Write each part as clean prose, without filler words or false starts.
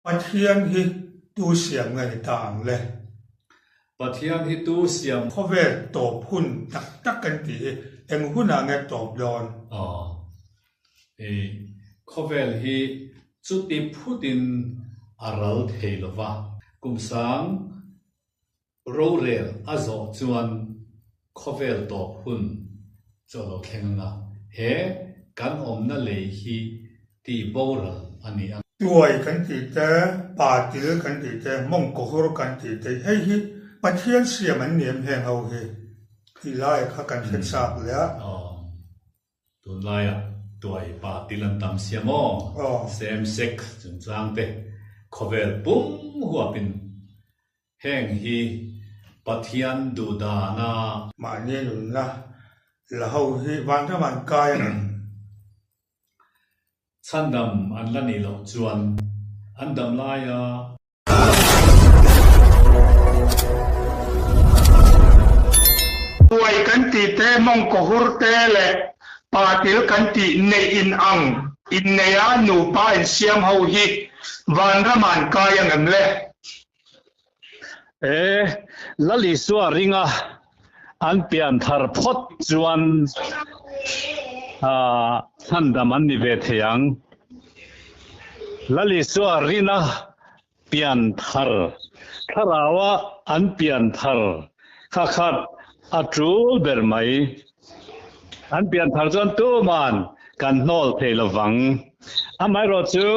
Pathian hi tu siam ngai tang le Pathian hi tu siam khovel top hun tak kan ti eng huna nge top don e khovel hi chuti phutin aral theilova kumsang rorel azo chuan khovel top hun cholo khenga he kan omna le hi ti boral ani tuai kan ti te pa til kan ti te mong ko hor kan ti te hei hi Pathian siam an niam heng ho hi hi lai kha kan phet sak le tun lai tuai pa tilan tam siamo same sex chung chang te khovel pum huapin heng hi Pathian du da na ma ne nun la ho hi wan tha man kai chandam an la ni lo chuan an dam lai tuai kan ti te mong ko hor te le pa til kan ti nei in ang in neya nu pa in siam ho hi wan tha man kai ang le lali suwa ringa an pian thar phot chuan thandam an ni ve theyang lali suwa rina pian thar tharawa an pian thar khat atul ber mai an pian thar chuan tu man kan hnol theilawang amai ro chu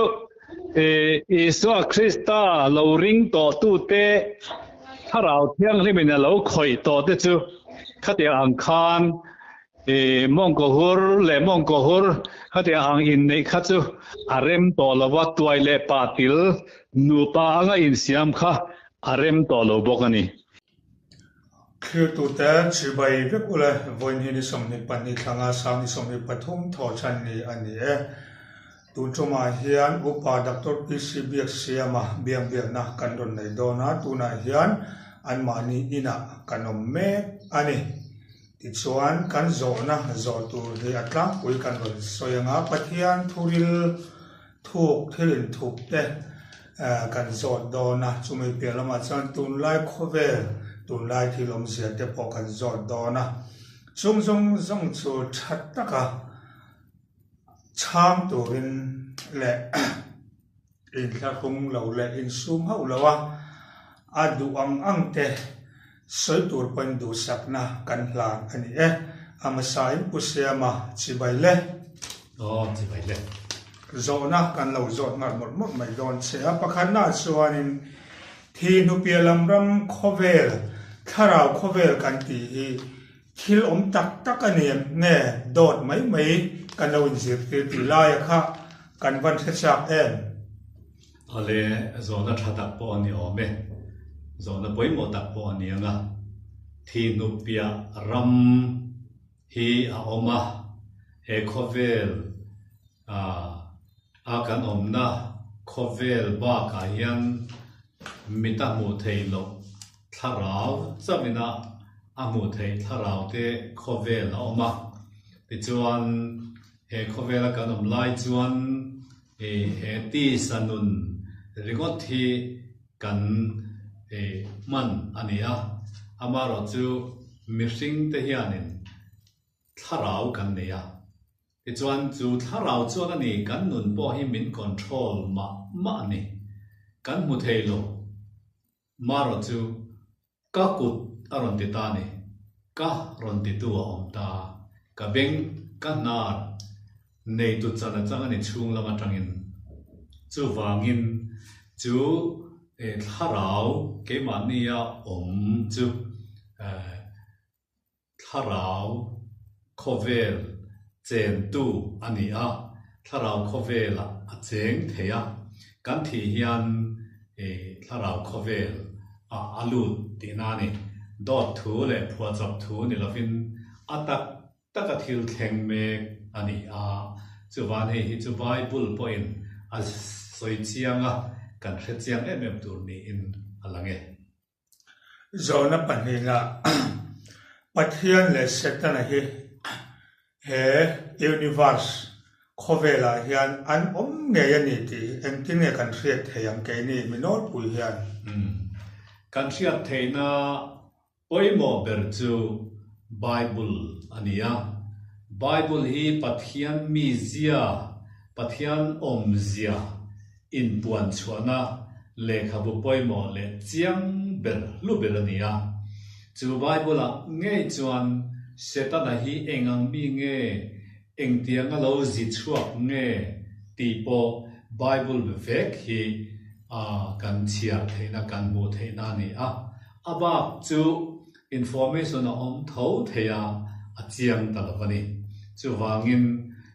Isua Krista lo ring to tu te tharau thiang hlimin lo khoi to te chu khatia ang khan mongko hur khatia ang in nei kha chu arem to lawa tuai le patil nu pa anga in siam kha arem to lo bokani khir tu te chibai ve kula voin hi ni somni pani thanga sam ni somni pathum tho chan ni ani tu chuma hian upa doctor PCB siama biang na kan ron nei dona tuna hian an mani ina kanom me ani ti chuan kan zo na zo tu hi atlang pui kan ron soyanga Pathian thuril thuk thilin thuk te kan zo dona chumi pelama chan tun lai khovel tun lai thilom sia te po kan zo dona chung zong chu that taka cham turin le in thla khung lo le in sum ho lawa adu ang te soi tur pan du sakna kan hlan ani amasai pusiama chibai le zona kan lo zot ngar mot mai don che pakhan na chuanin thi nu pialam ram khovel tharau khovel kan ti hi thil om tak aniam ne dot mai kan lo in zir ti lai kha kan van thachak ale zona thatak po ani ome zona poimo tak po ani anga thi nu pia ram hi a oma he khovel a kan omna khovel ba ka hian mita mu theilo tharau chamina amu thei tharau te khovel a oma ti chuan he khovel kan om lai chuan he ti sanun rigot hi kan man ania amaro chu mihring te hianin tharau kan neya ti chuan chu tharau chuan ani kan nun po hi min control ma ani kan mu theilo maro chu ka kut aron ti ta ni ka ron ti tu om ta ka beng ka nar nei tu chana chang ani chung lama tangin chu wangin chu tharau ke mania om chu tharau khovel chen tu ani tharau khovel a cheng theya kan thi hian tharau khovel alut ti na ni dot thu le phua chap thu ni lovin atak taka thil thleng me ani chu van hi chu Bible point as soi chianga kan hre chiang em tur ni in alange zona panina Pathian le setana hi he universe Kovela hian an nge ani ti engtin nge kan hriat theiang ke ni minor pui hian kan hriat theina poimo ber chu Bible ania Bible hi pathian mi zia pathian om zia in puan chuana lekha bu poimo le chiang ber lu ber ania chu Bible a nge chuan setana hi engang mi nge engtianga lo zi chuak nge tipo Bible vek hi kan chia theina kan mu theina ni aba chu information om tho theya a chiang talawani chu wangin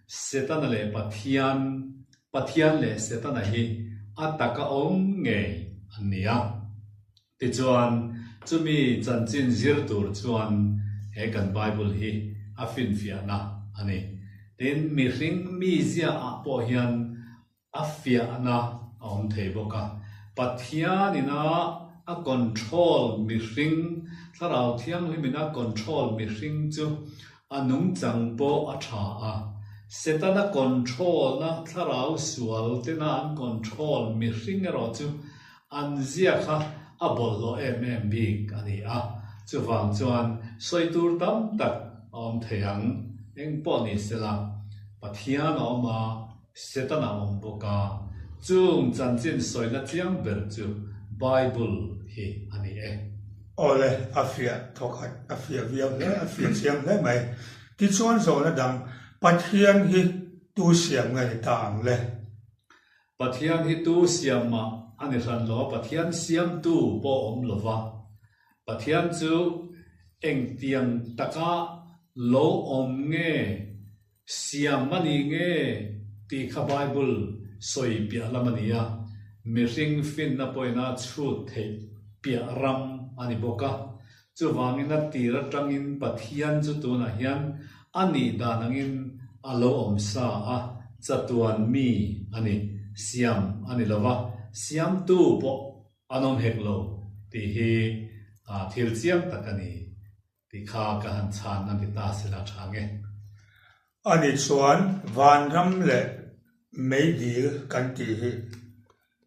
setana le pathian le setana hi ataka om nge ania ti chuan chumi chanchin zir tur chuan he kan Bible hi a fin fia na ani tin mi hring mi zia a po hian a fia na om thei boka pathianina a control mi hring tharau thiang limina control mi hring chu anung changpo a tha a setana control na tharau sual te na an control mi hring ero chu an zia kha a bollo em big ani a chu wang chuan soitur tam tak om theiang eng po ni sela pathian oma setana om boka chung chanchin soina chiang ber chu Bible hi ani ole afia thokat afia viam le afia chiang le mai ti chuan zo na dang pathian hi tu siam ngai tang le pathian hi tu siam ma ani ran lo pathian siam tu po om lova pathian chu eng tiang taka lo om nge siam mani nge ti kha Bible soi pia lamania mi ring fin na poina chut thei pia ram ani boka chu wangina tira tangin pathian chu tu na hian ani danangin alo om sa a chatuan mi ani siam ani lova siam tu po anon heklo ti hi thil chiam takani ti kha ka han chan na ti ta sila thange ani chuan van ram le mei dil kan ti hi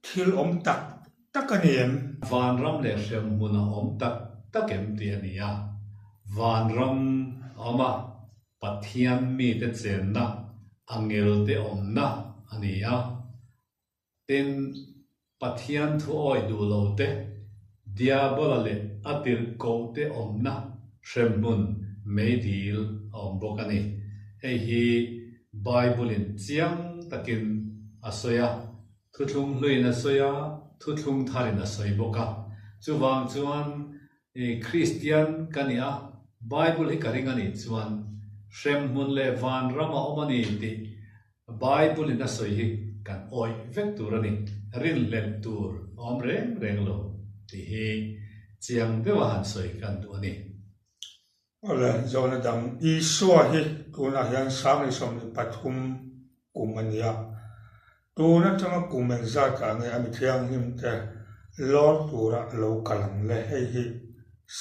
thil om tak takaniem van ram le shem muna om tak em ti ania van ram oma pathian mi te chen na angel te om na ania ten pathian thu oi du lo te diabola le atir ko te om na shem mun mei dil om bokani hei hi Bible in chiang takin asoya thuthung hluin asoya thuthung tharin asoi boka chuwang chuan Christian kania Bible hi karingani chuan shem mun le van rama omani ti Bible in asoi hi kan oi vek turani rin lem tur om reng lo ti hi chiang dewa han soi kan tu ani ole zo na dang isua hi tuna hian sang ni som ni pathum kumania tuna tanga kumen za ka nge ami thiang him te lor tura lo kalang le hei hi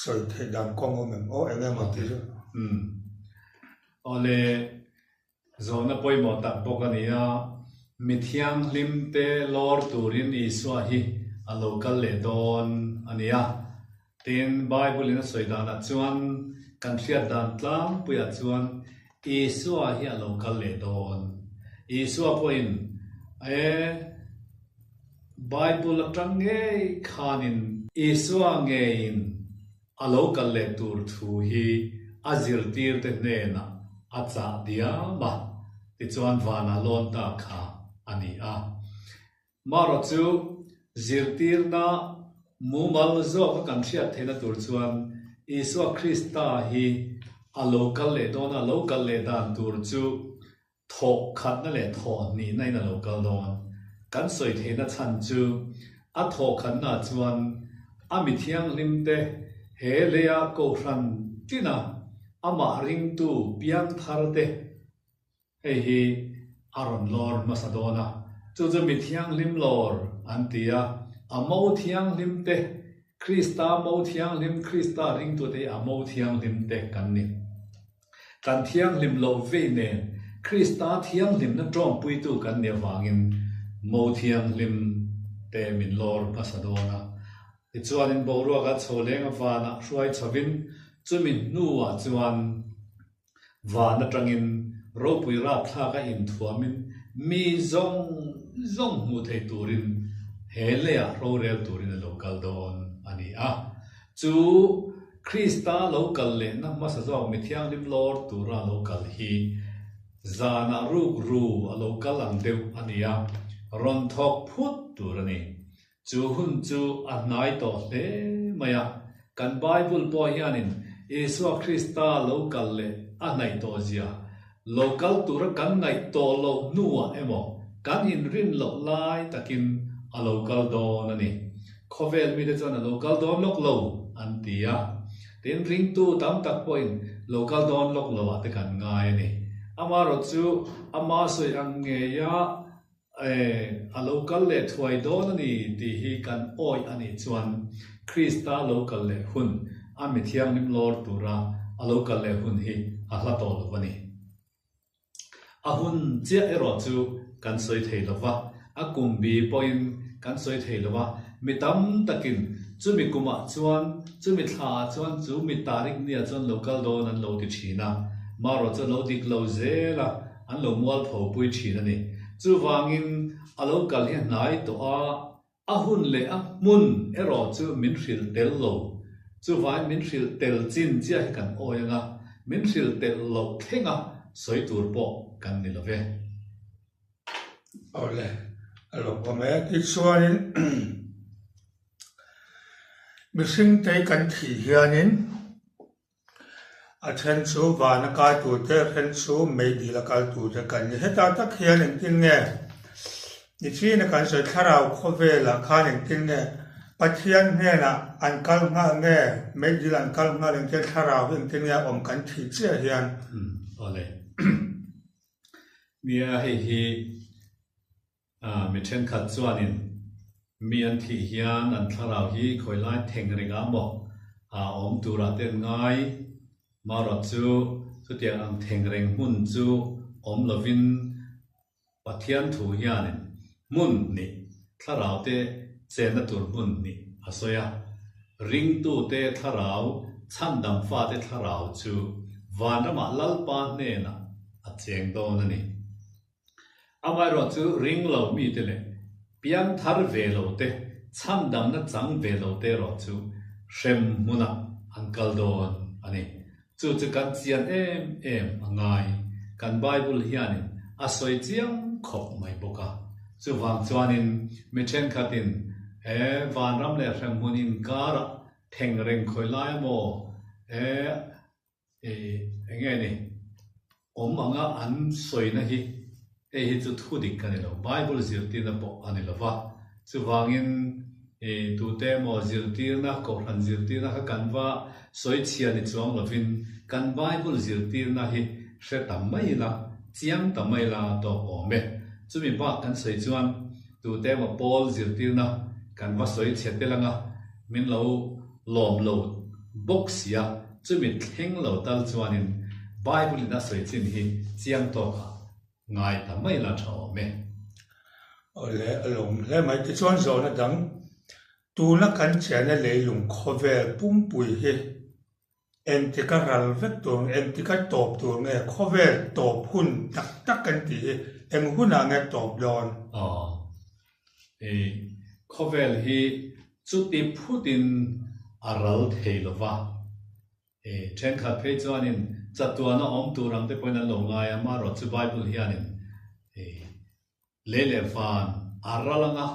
soi the dang kong mem o enge ma ti ole zona poimo tak bokania mithiang lim te lor turin isua hi a local le don ania tin Bible in soidana chuan kan hriat dan tlang puya chuan isua hi a local le don isua poin Bible atang nge khanin isua nge in a local le tur thu hi azir tir te ne na acha dia ba ti chuan vana lon ta kha ani a maro chu zirtir na mumal zo ka kan hriat theina tur chuan Isua Krista hi a local le don a local le dan tur chu thok khat na le tho ni nai na local don kan soi theina chan chu a thok khat na chuan a mithiang limte he leya ko ran tina ama ring tu piang thar te hi aron lor masadona chu mithiang lim lor antia amo thiang lim te Krista mo thiang lim Krista ring tu te amo thiang lim te kan ni kan thiang lim lo ve ne Krista thiang lim na trong pui tu kan ne wangin mo thiang lim te min lor pasadona ti chuan in boruak a choleng a vana hruai chavin chumin nuwa chuan vana tangin ro pui ra thla ka in thuamin mi zong mu thei turin hele a ro rel turin a local don ani a chu Krista local le na masa zo mi thiang lim lor tura local hi zana ru a local ang deu ania ron thok phut turani chu hun chu a nai to hle maya kan Bible po hianin Yesu Krista local le a nai to zia local tura kan ngai to lo nuwa emo kan in rin lo lai takin a local don ani khovel mi de chon a local don lok lo antia tin ring tu tam tak point local don lok lo ate kan ngai ni ama ro chu ama soi ang nge ya a local le thuai don ani ti hi kan oi ani chuan Krista local le hun ami thiang nim lor tura a local le hun hi a hla to lo wani a hun chia ero chu kan soi thei lova a kumbi point kan soi thei lova mitam takin chumi kuma chuan chumi thla chuan chu mi tarik nia chuan local don an lo ti thina maro chu lo dik lo zela an lo mual pho pui thina ni chu wangin a local hi nai to a hun le a mun ero chu min hril tel lo chu vai min hril tel chin chia kan oyanga min hril tel lo thenga soi tur po kan ni love ole alo pome ti chuanin missing te kan thi hianin a then chu vana ka tu te then chu mei di la kal tu te kan ni heta tak hianin tin nge ni chi na kan soi tharau khovela khanin tin nge pathian hne na an kal nga nge mei di lan kal nga leng te tharau hin tin nge om kan thi che hian ole nia hi mi then khat chuanin mi an thi hian an tharau hi khoilai thengringa mo om tura ten ngai maro chu tiang ang thengreng mun chu om lovin pathian thu hianin mun ni tharau te chena tur mun ni asoya ring tu te tharau chandam fa te tharau chu vanrama lalpa ne na a cheng do na ni amai ro chu ring lo mi te le piang thar ve lo te chandam na chang ve lo te ro chu shem muna ankal don ani chu kan chian em angai kan Bible hianin a soi chiang khop mai boka chu wang chuanin mi then khatin van ram le ram munin kara thengreng khoilai mo nge ni om anga an soi na hi hi chu thu dik kan lo Bible zir ti na po ani lo wa chu wangin tu te mo zir ti na ko ran zir ti na ka kan wa soi chia ni chuang lovin kan Bible zir ti na hi hre tam mai la chiang tam mai la to ome chu mi ba kan soi chuan tu te mo Paul zir ti na kan wa soi che te langa min lo lom lo box ya chu mi theng lo tal chuanin Bible na soi chin hi chiang to ka ngai tam mai la tho me ole along le mai ti chuan zo na dang tu na kan chena le lung khovel pum pui hi en ti ka ral vek tu en ti ka top tu nge khovel top hun tak kan ti em hun a nge top don khovel hi chu ti phutin aral theilowa then khat phe chuanin chatuana om turang te poina lo ngai ama ro chu Bible hianin lele van aralanga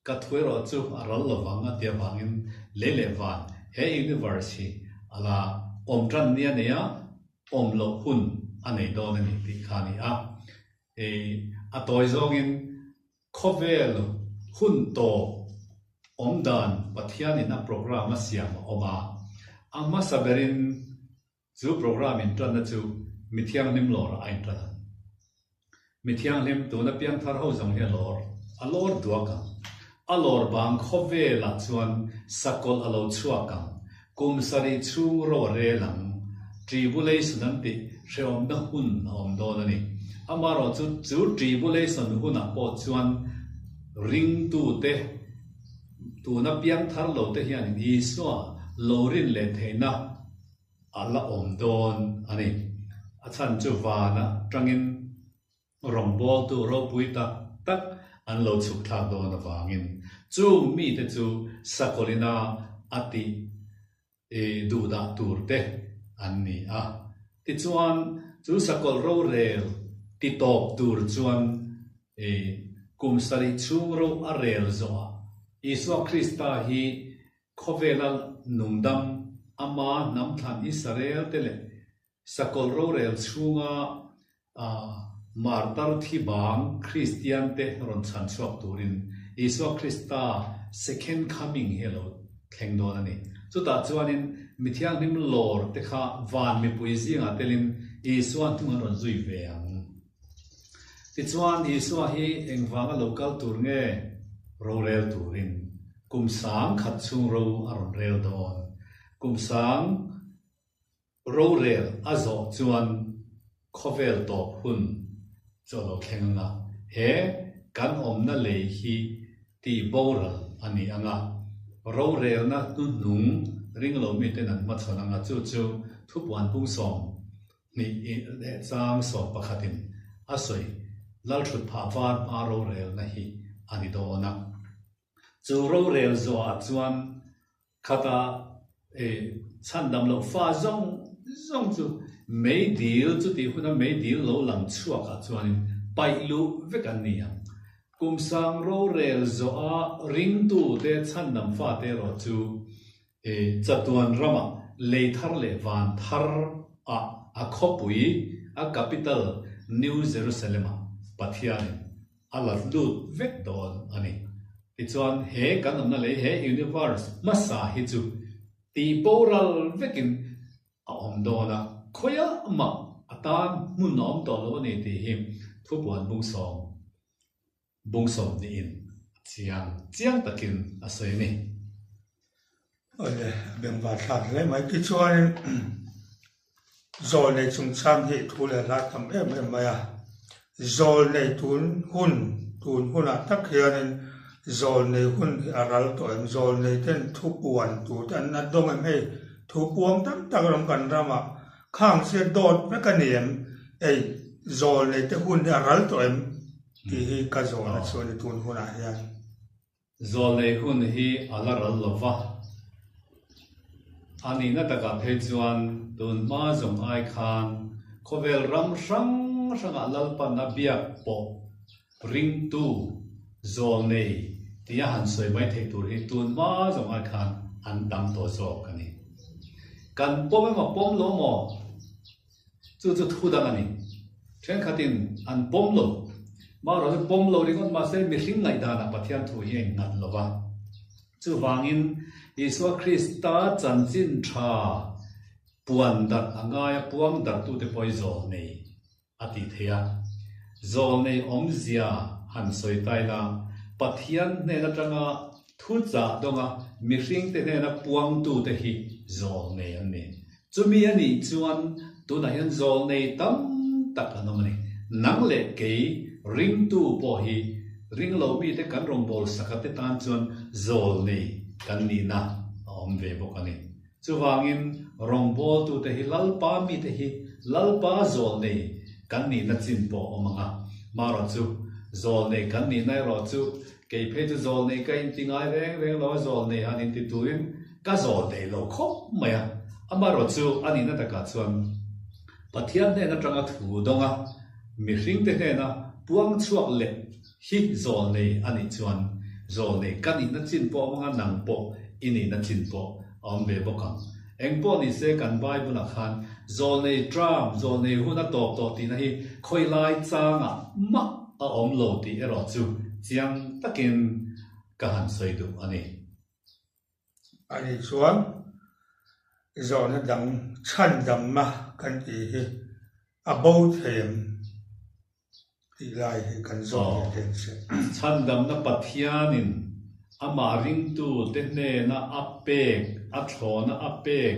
ka thuero chu aral lawanga tia bangin lele van he universe hi ala om tran nia nia om lo hun anei don ani ti khani a toy zongin khovel hun to om dan pathian in a program siam oma ama saberin chu program in tran na chu mithiang lim lor ain tran mithiang lim to na piang thar ho zong he lor a lor duaka a lor bang khove la chuan sakol alo chuaka kum sari chu ro re lang tribulation an ti sheom na hun om do na ni amaro chu tribulation huna po chuan ring tu te tu na piang thar lo te hian Isua lorin le theina ala om don ani achan chu wana tangin rongbol tu ro puita tak an lo chuk thak don awangin chu mi te chu sakolina ati du da tur te an ni a ti chuan chu sakol ro rel ti top tur chuan kum sari chung ro a rel zo Isua Krista hi khovela nungdam ama nam than Israel tele sakol ro rel chunga martar thi bang Christian te ron chan chuak turin Isua Krista second coming hello thlengdon ani chuta chuanin mithiang nim lor te kha van mi puisi nga telin Isua tunga ron zui veang ti chuan Isua hi engwanga local tur nge ro rel turin kum sang khat chung ro aron rel don kum sang ro rel azo chuan khovel top hun cholo khenga he kan omna le hi ti boral ani anga ro rel na tu nung ring lo mi te nan ma chonanga chu chu thupuan pung som ni chang so pakhatin asoi lal thut pha van ma ro rel na hi ani do na chu ro rel zo a chuan khata chandam lo fa zong chu mấy điều chú tí hôn mấy điều lâu lăng chua cả chuan pai lu vek an niam kum sang ro rel zo a ring tu te chan nam fa te ro chu chatuan rama le thar le van thar a khopui a capital New Jerusalem pathian ala lut vek don ani ti chuan he kan am na le he universe masa hi chu ti poral vekin a om dona khoya ma atan mun nom to lo ni ti him thupuan bung som ni in chiang takin asoi ni ole beng va thlat le mai ki chuan zol nei chung cham hi thu le la tam em ma ya zol nei tun hun a tak hian zol nei hun aral to em zol nei ten thupuan tu tan na dong em hei thupuam tam tak ram kan rama khang se dot mekaniem ei zol nei te hun aral to em ti hi ka zol na chuan tun hun a hian zol nei hun hi alaral lova ani na taka phei chuan tun ma zong ai khan khovel ram sang alal pa na biak po ring tu zol nei tia han soi mai thei tur hi tun ma zong ai khan an dam to zo kani kan pom ma pom lo mo chu thu dang ani then khatin an pom lo ma ro pom lo ri kon ma se mi hling ngai da na pathian thu hi ngat lova chu wangin Isua Krista chanchin tha puan dat angaya puang dat tu te poi zol nei ati thea zol nei om zia han soi tai la pathian ne na tanga thu cha donga mi hring te ne na puang tu te hi zol nei an ni chumi ani chuan tu na hian zol nei tam tak anomani nang le ke ring tu po hi ring lo mi te kan rong bol sakate tan chuan zol nei kan ni na om ve bok ani chuwangin rong bol tu te hi lalpa mi te hi lalpa zol nei kan ni na chin po omanga maro chu zol nei kan ni nai ro chu ke phe chu zol nei ka in tingai reng lo zol nei anin ti tuin ka zol dei lo khop maya amaro chu ani na ta ka chuan pathian ne na tanga thu donga mi hring te he na puang chuak le hi zol nei ani chuan zol nei kan ni na chin po omanga nang po ini na chin po om ve bokang engpo ni se kan bible na khan zol nei tram zol nei huna top to ti na hi khoi lai changa ma a om lo ti ero chu chiang takin ka han soi du ani chuan zol na dang chan dam ma kan ti hi about him ti lai hi kan zol ten se chan dam na pathianin ama ring tu te ne na apek athona apek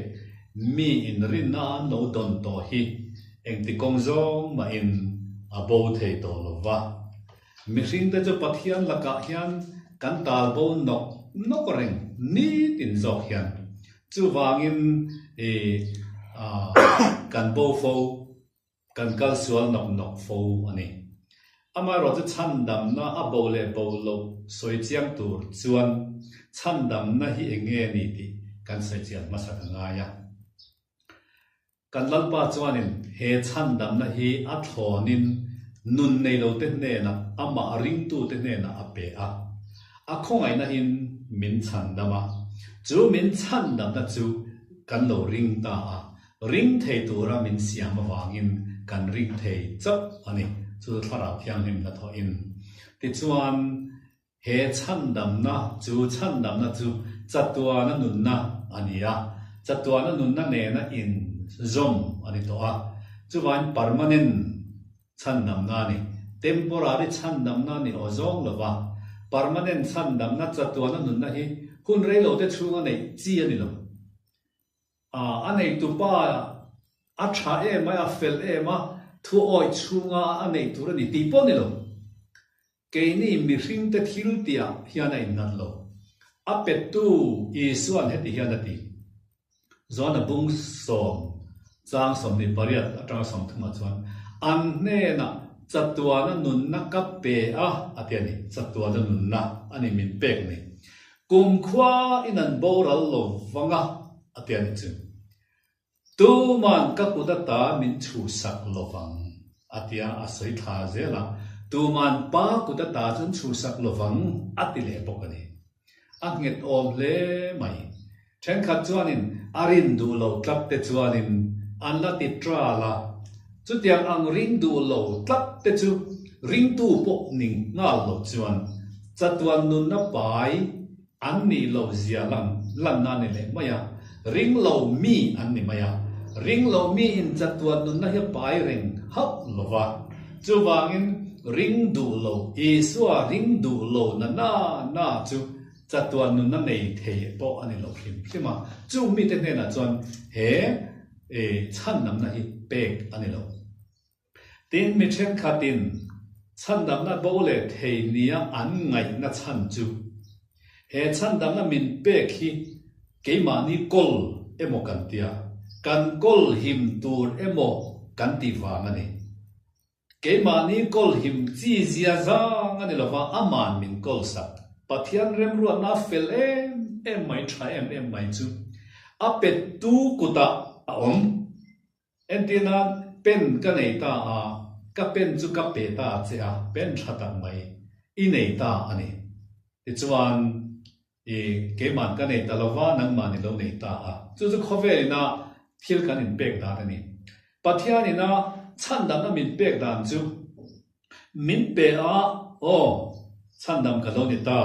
mi in rin na no don to hi eng ti kong zong ma in a bo thei to lova mi hring te chu pathian laka hian kan tal bo nok reng ni tin zok hian chu wangin kan bo fo kan kal sual nok fo ani ama ro chu chan dam na a bo le bo lo soi chiang tur chuan chan dam na hi enge ni ti kan sai chiang ma sa nga ya kan lalpa chuanin he chan dam na hi a thlonin nun nei lo te ne na ama ring tu te ne na ape a khongai na in min chan dama chu min chan dam na chu kan lo ring ta ring thei tura min siam wangin kan ring thei chap ani chu thara thiang him na tho in ti chuan he chan dam na chu chatwa na nun na ania chatwa na nun na ne na in zom ani to chu wan permanent chan dam na ni temporary chan dam na ni ozong lova permanent chan dam na chatwa na nun na hi hun rei lo te chunga nei chi ani lo anei tu pa a tha ma a fel ma thu oi chunga anei tu ni ti po ni lo ke ni mi hring te thil tia hian ai nan lo a pet tu I suan he ti hian ati zona bung som chang som ni pariat atang som thuma chuan an ne na chatwa na nun na ka pe atiani chatwa na nun na ani min pek ni kum khwa inan boral lo wanga atiani chu tu man ka kudata min chu sak lovang atia asoi tha zela tu man pa kudata chun chu sak lovang atile pokani anget om le mai then khat chuanin arin du lo tlap te chuanin an la ti tra la chu tiang ang ring du lo tlap te chu ring tu po ning nga lo chuan chatwan nun na pai an ni lo zia lan na ne le maya ring lo mi an ni maya ring lo mi in chatwan nun na hi pai ring hap lova chu wangin ring du lo iswa ring du lo na chu chatwan nun na nei thei po ani lo hlim chu mi te ne na chuan he chan nam na hi pek ani lo tin mi chen khatin chan dam na bo le thei nia an ngai na chan chu he chan dam na min pek hi keima ni kol emo kan tia kan kol him tur emo kan ti wang ani keima ni kol him chi zia zang ani lova aman min kol sak pathian rem ruat na fel em mai tha em mai chu a pet tu kuta om entina pen ka nei ta ka pen chu ka pe ta che pen thata mai I nei ta ani ti chuan keman ka nei ta lova nang mani lo nei ta chu khove na thil kan in pek da ani pathian ina chan dam na min pek dan chu min pe chan dam ka lo ni ta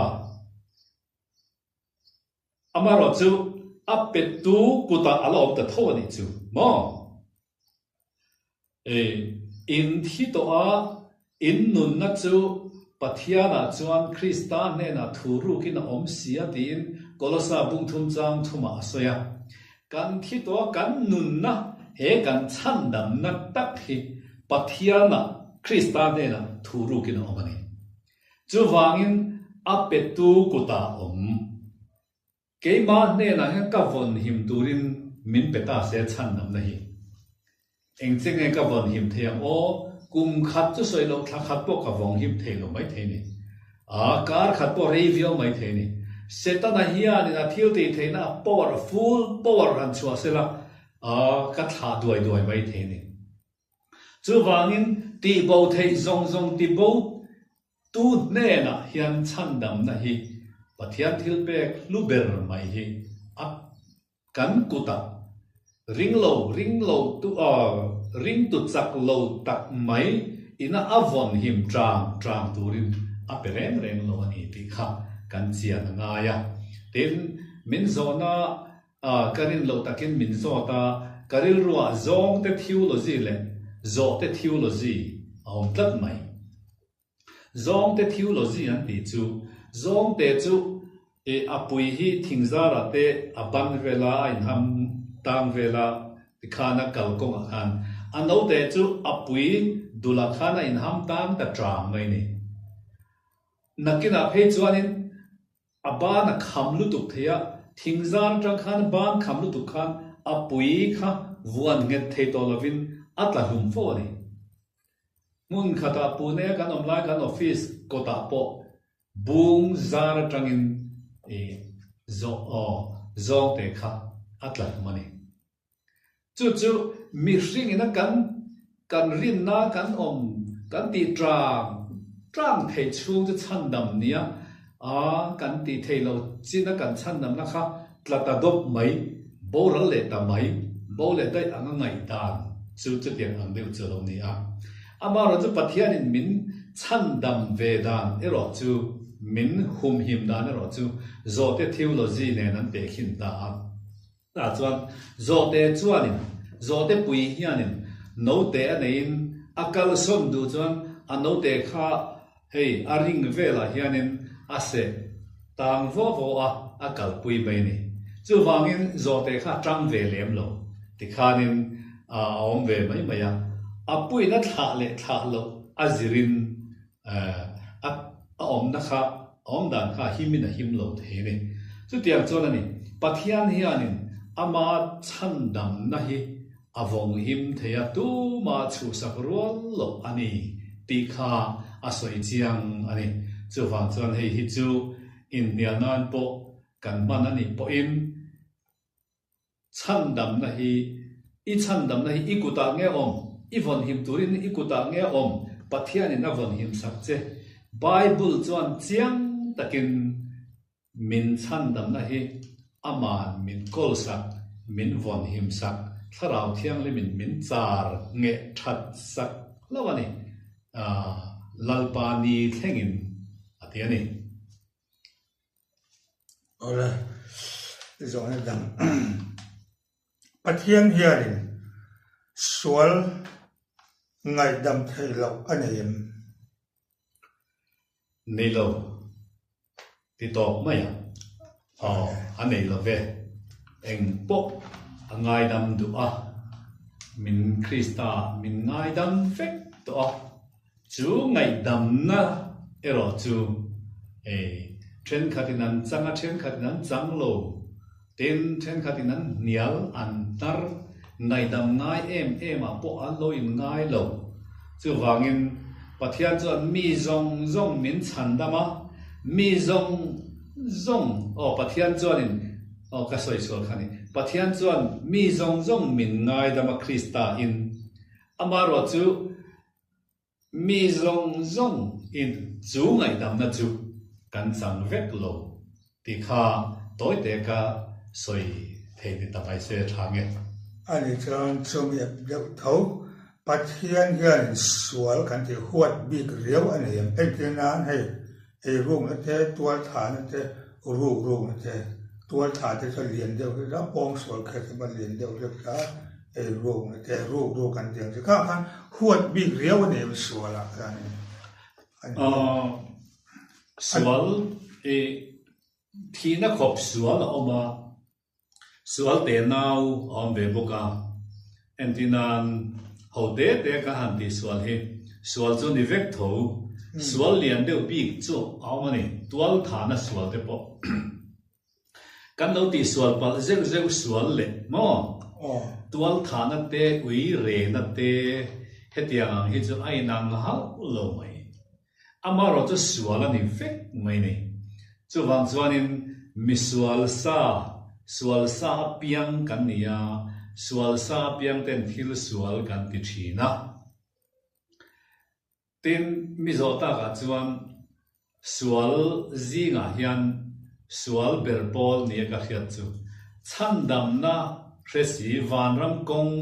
amaro chu a pet tu kuta alo ta tho ni chu mo in thi to in nun na chu pathiana chuan Christan ne na thuru kin om sia tin kolosa bung thum chang thuma soya kan thi to kan nun na he kan chan dam na tak hi pathiana Christan ne na thuru kin omani chu wangin a pet tu kuta om keima ne na ka von him turin min peta se chan nam na hi engcheng ka von him thiam kum khat chu soi lo thla khat po ka vong him thei lo mai thei ni kar khat po review mai thei ni setana hian na thil te thei na powerful power ran chua sela ka tha duai mai thei ni chu wangin ti bo thei zong ti bo tu ne na hian chan dam na hi pathian thil pek luber mai hi kan kuta ring lo tu ring tu chak lo tak mai ina avon him trang turin aperen reng lo ani ti kha kan chia nga ya tin min zona karin lo takin min zota karil ruwa zong te theology le zo te theology om tlat mai zong te theology an ti chu zong te chu apui hi thingzara te aban vela in ham tang vela khana kalkong khan anh nấu để chú apui dula khana in ham tam ta trang mai ni nakina phe chuanin aba na kham lu tuk thea thingzan tang khan ban kham lu tuk khan apui kha vuan nge the to lovin atla hum fo ni mun khata pune kan online kan office ko ta po bung zar tangin zo te kha atla mani chu mi ring ina kan rin na kan ti trang thei chung chu chan dam nia kan ti thei lo china kan chan dam na kha tlata dop mai bo ral le ta mai bo le dai anga ngai dan chu tiang ang deu chu lo ni ama ro chu pathian in min chan dam ve dan ero chu min hum him dan ero chu zo te theology ne nan te khin ta chuan zo te chuanin zo te pui hianin no te anein akal som du chuan ano te kha hei aring vela hianin ase tang vo akal pui mai ni chu wangin zo te kha tang ve lem lo ti khanin om ve mai maya apui na thla lo azirin om na kha om dan kha himina him lo the ni chu tiang chon ani pathian hianin ama chandam na hi avong him theya tu ma chu sakrol lo ani ti kha asoi chiang ani chu wang chuan hei hi chu in nianan po kan man ani po in chandam na hi ikuta nge om ivon him turin ikuta nge om pathian in avon him sakche bible chuan chiang takin min chandam na hi aman min kolsak min von him sak tharau thiang le min char nge that sak lawani lalpani thlengin atiani ora zona dam pathian hiarin sual ngai dam thei lo aneim nei lo ti to maya anei lo ve eng pok angai dam du min krista min ngai dam fek to chu ngai dam na ero chu chen khatinan changa chen khatinan changlo ten chen khatinan nial antar ngai dam ngai em po allo in ngai lo chu wangin pathian chuan mi zong min chandama mi zong pathian chuan in ka soi sol khani pathian chuan mi zong min ngai dama krista in amaro chu mi zong in chu ngai dam na chu kan sang vek lo ti kha toy te ka soi thei ni ta pai se thange ani chuan chumi deuh tho pathian hian sual kan ti huat bik riau aneim ekinan hei rung ate tual than ate rung ate tual than te so lian deuh ra pong sual kha te ban lian deuh re ka rung ate rung kan tiang se ka khan huat bik riau aneim suala kan sual thina khop sual oma sual te nau om ve boka entinan hode te ka han ti sual he sual chu ni vek tho sual lian deuh bik chu awmani tual thana sual te po kan lo ti sual pal zeu sual le mo tual thana te ui re na te hetiang hi chu ai nang hal lo mai amaro chu sual ani vek mai nei chu wang chuanin mi sual sa piang kan nia sual sa piang ten thil sual kan ti thina tin mi zota ka chuan sual zinga hian sual berpol ni ka khiat chu chandam na resi vanram kong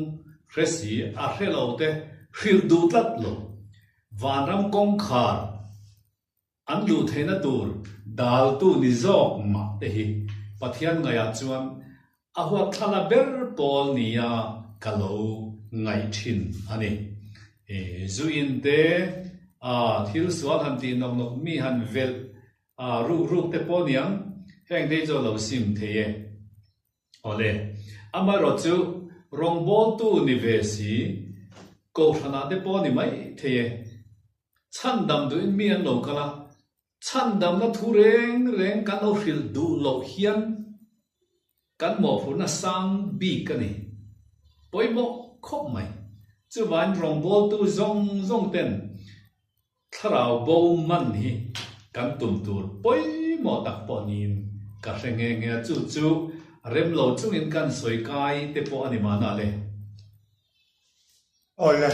resi a helote khil du tlat lo vanram kong khar an lu theina tur dal tu ni zok ma te hi pathian ngaya chuan a huat thala ber pol nia kalo ngai thin ani zuin te thil sual han ti nok mi han vel ru te poniang heng dei zo lo sim theye ole amaro chu rongbol tu ni ve si câu thana de po ni mai thế chan dam du in mi an lo kala chan dam na thu reng kan o fil du lo hian kan mo fu na sang bi ka ni poi mo khop mai chu van rong bol tu zong ten tharau bo man hi kan tum tur poi mo tak po nin ka nge chu rem lo chung in kan soi kai te po ani ma na le ôi là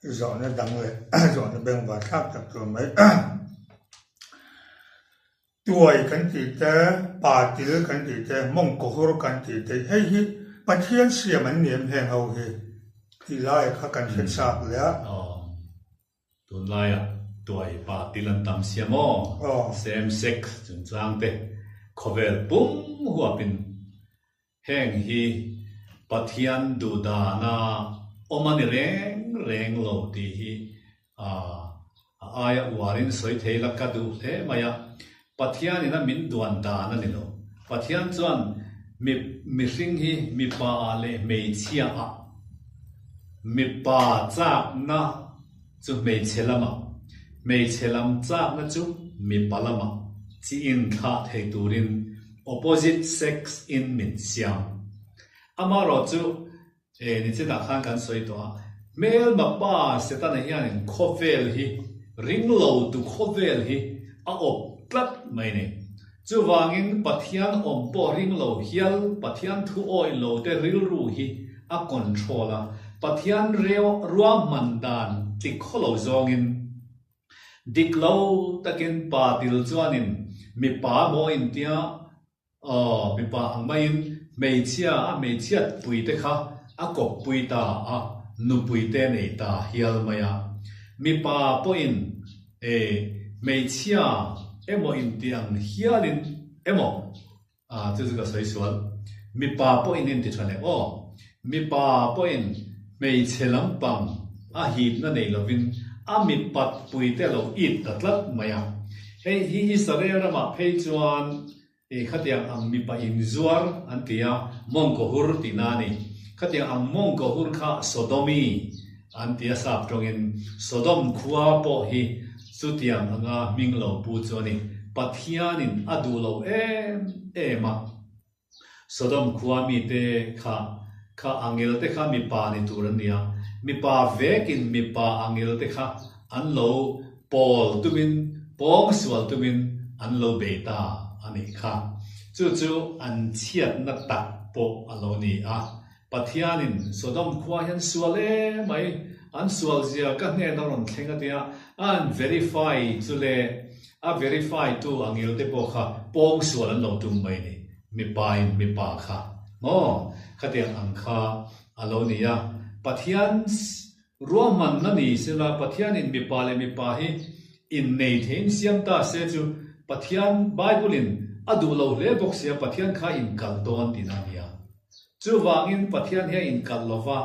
rõ nó đắngเลยrõ nó bên và khác tập rồi mấy tuổiกันตีแต่ป่าตีเลยกันตีแต่มองโกหกกันตีแต่ให้ฮิประเทศเสียมันเหนียมแหงเอาเฮที่ไล่ข้ากันเห็นทราบแล้วตุนไล่อะตัวป่าตีลันตามเสียมอ same sex จึงจางเตขเวลปุ้งหัวเป็นแห่งฮีปะเทียนดูดานาอมันเร่งโลดีฮีอายะวารินสวยเทลักกะดูเทมายะปะเทียนนี่นะมินดวนดานั่นนี่โลปะเทียนจวนมีสิ่งฮีมีปาเลไม่เชียอะมีปาจากนะจุไม่เชลมะไม่เชลมจากนะจุมีปาลมะจีอินข้าเทตูริน opposite sex in มินเซียมอามาโรจุนี่จะนักขันกันสวยตัวเมลมาป้าเสตันเฮียนโคเวลฮีริงโลดูโคเวลฮีอาอบกลัดไม่เนี่ยจูวางินปัทยันอมปอริงโลเฮียลปัทยันทูออยโลเตริลรูฮีอาคอนโทรลปัทยันเรียวรวมมันดานติโคโลจองินดิกโลตะกินปาติลจวนินมีปาโมอินเตียมีปาอังไม่ไม่เชียปุยเตค่ะอากบปุยตานุปุยเตเนตาเฮียลมายามีปาปอินไม่เชียเมอินเตียงเฮียลินเม这是个谁说มีปาปอินอินติดอะไรมีปาปอินไม่เชลัมปังหีบนั่นเองเราวินมีปัดปุยเตเราอิดตัดลัดมายาฮีอิสราเอลมาเพย์จวนขัดยังมีปาอินจวร์อันที่มองโกฮุรตินานีขัดยังมองโกฮุรข้าโซโดมีอันที่ทราบตรงนี้โซโดมขัวปอฮีสุดยังมิงโลปูจวนีปัทยานินอดูโลมาโซโดมขัวมีเตข้าอังเกลเตข้ามีปาในตัวนี้มีปาเวกินมีปาอังเกลเตข้าอันโลปอลตุมินปองสวลตุมินอันโลเบต้าอันนี้ค่ะจู่อันเชียดนักตักโปอันโลนี้ปัทยานินโซดอมควายันสวลไหมอันสวลเสียกันเนี่ยเราเข่งกันเนี่ยอัน verify จู่เลยverify ตัวอังเกลเตโปค่ะปองสวลอันโลตุมไหมนี่มีปายมีปาค่ะขัดยังอังคาอันโลนี้ปัทยานรวมมันนั่นนี่สิละปัทยานินมีปาเลมีปาฮีอินในเทนเสียมตาเสียจู่ปัทยานไบเบิลินอดูเราเล่บอกเสียปัทยานข้าอินกัลโดนตินานียจู่วางินปัทยานเฮียอินกัลโลวา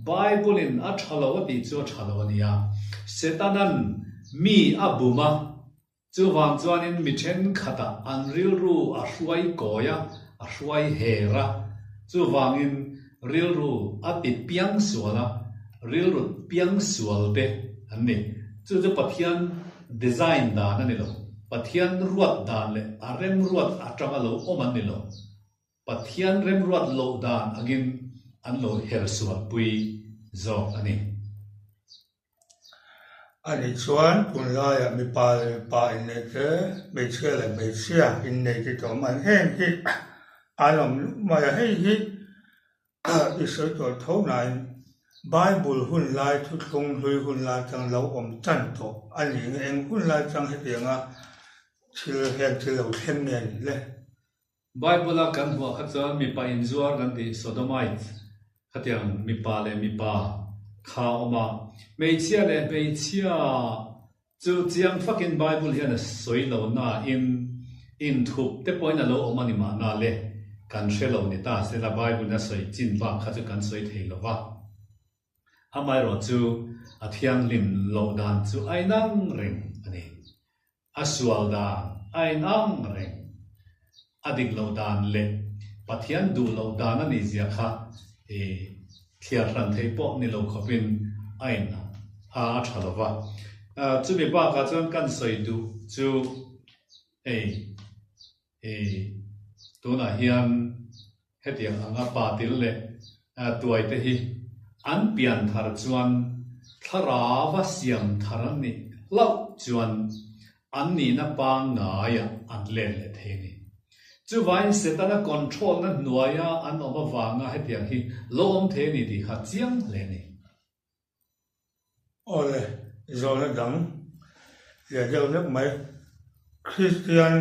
ไบเบิลินอัชฮาโลวติจู่ชาโลนียเซตันันมีอับุมาจู่วางจวนินมิเชนขัดอันริลรูอาชวยโกยาอาชวยเฮระจู่วางินริลรูอติเปียงสวละริลรูเปียงสวลเตอันนี้จู่ปัทยานดีไซน์ดานั่นนี่หรอปัทยานรวดดานเลยเร็มรวดอัตราโลโอมันนี่หรอปัทยานเร็มรวดโลดานอันอันโลเฮลสวดปุยจอกอันนี้ชวนคุณลายมีปาอินเนกไม่เชื่อเลยไม่เชื่ออินเนกที่ตัวมันแห้งที่อารมณ์มาให้ฮิอิสระตัวเท่านั้นไบเบิลหุ่นลายทุกลงลุยหุ่นลายจังเราจันโตอันนี้เองหุ่นลายจังให้เดียงชื่อแห่งที่เราเห็นเนี่ยเลยไบเบิลกันหัวขัดจะมีปาอินซัวกันที่โซโดไมต์ขัดยังมีปาเลยมีปาข้าวมาไม่เชื่อเลยไม่เชื่อจู่เจียงฟักอินไบเบิลเฮียนสวยเราหน้าอินทุบแต่ปอยน่ะเราออกมานี่มาหน้าเลยกันเชลเรานี่ตาเสร็จแล้วไบเบิลน่ะสวยจริงว่าขัดจะกันสวยเท่เราว่าทำไมเราจู่อาทิตย์ลิมโลดานจู่ไอ้นั่งเร่งอันนี้อาสวลดานไอ้นั่งเร่งอดีตโลดานเล็กปัทยันดูโลดานนั่นนี่เสียค่ะเทียรันเทปนี่เราขบิน ai na chalova chu mi ba ka chuan kan soi du chu tuna hian hetiang anga pa til le tuai te hi an pian thar chuan tharawa siam tharan ni lau chuan an ni na pa ngaya an len le the ni chu vain setana control na nuaya an oma wanga hetiang hi lom the ni di kha chiang le ni ole zona dang ya deu nak mai Christian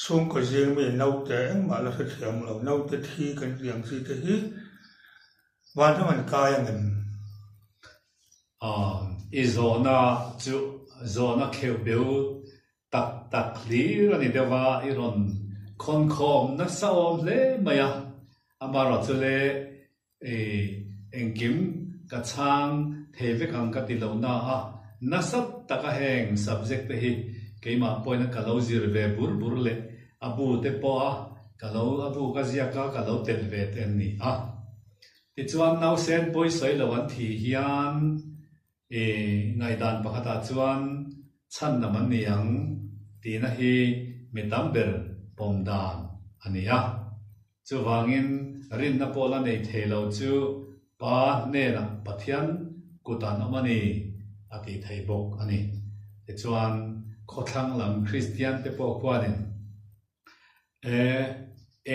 sung ko jing mi nau te ma la sa thiam lo nau te thi kan riang si te hi wan tha man ka yang en izona chu zona kheu beu tak li ani dewa iron kon khom na saom le maya amaro chu le engkim ka chang theve kang ka ti lo na na sab taka heng subject te hi keima poina ka lo zir ve bur le abu te po ka lo abu ka zia ka lo tel ve ten ni ti chuan nau sen poi soi lo an thi hian ngai dan pakhata chuan chan na man niang ti na hi mitamber pomdan ania chu wangin rin na pola nei thelo chu pa ne na pathian kutan amani ati theibok ani ti chuan khothlang lam Christian te po kwanin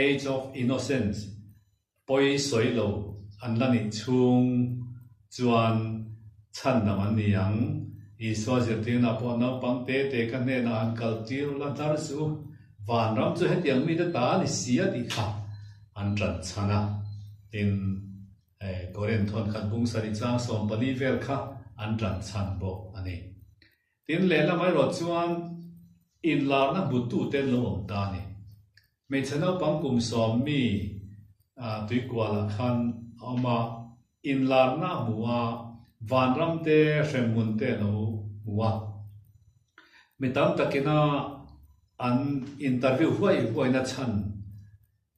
age of innocence poi soilo anlani chung chuan chan na man niang iswa zirtina po na pangte te kan ne na an kaltir la dar su van ram chu hetiang mi da ta ni sia ti kha an tran chana in korean thon khat bung sari chang som pali vel kha an tran chan bo ani tin le la mai ro chuan in lar na butu ten lo om ta ni me chana pang kum som mi tui kwala khan ama in lar na muwa van ram te shemun te no muwa mitam takina an interview huai na chan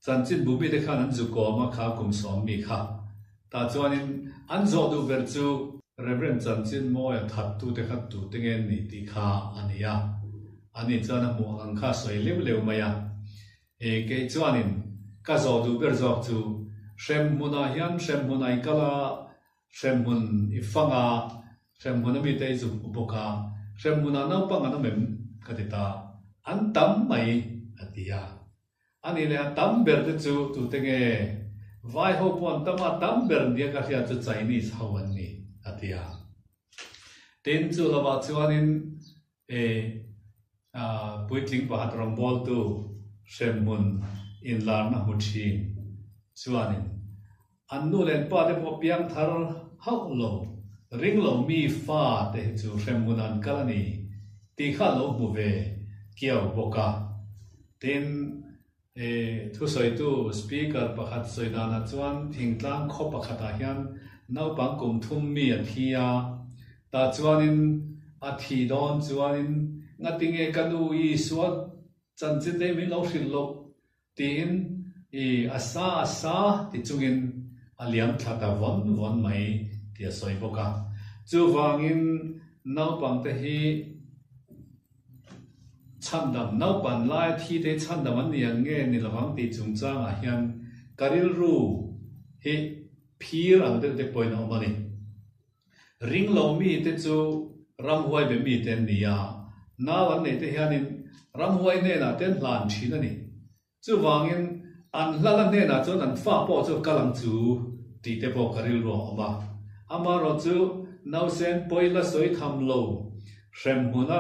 chanchin bubi de khan an zu ko ma kha kum som mi kha ta chuanin an zo du ber chu reverend chanchin mo ya that tu te khat tu te ngen ni ti kha ania ani chana mo ang kha soi lew maya ke chuanin ka zo du ber zo chu shem muna hian shem munai kala shem mun ifanga shem mun mi te zu boka shem muna na pa ngana mem katita an tam mai atia ani le tam ber te chu tu te nge vai ho pon tama tam ber dia ka sia chu Chinese hawan ni atia ten chu lawa chuanin puitling pa hatrong bol tu shem mun in lar na huthi chuanin annu len pa de po piang thar hau lo ring lo mi fa te chu shem mun an kalani ti kha lo bu ve kiau boka ten thu soi tu speaker pakhat soi dana chuan thingtlang kho pakhata hian nau pang kum thum mi a thia ta chuanin a thi don chuanin ngatinge kanu I suat chanchi te mi lo hrin lo tin asa ti chungin aliam thata von mai tia soi boka chu wangin nau pang te hi chandam nau pan lai thi te chandam an niang nge ni lawang ti chungchang a hian karil ru hi phir ang te point no mani ring lo mi te chu ram huai be mi ten nia na wan ne te hianin ram huai ne na ten hlan thin ani chu wangin an hlala ne na chu an fa po chu kalang chu ti te po karil ro ama ama ro chu nau sen poila soi tham lo shem huna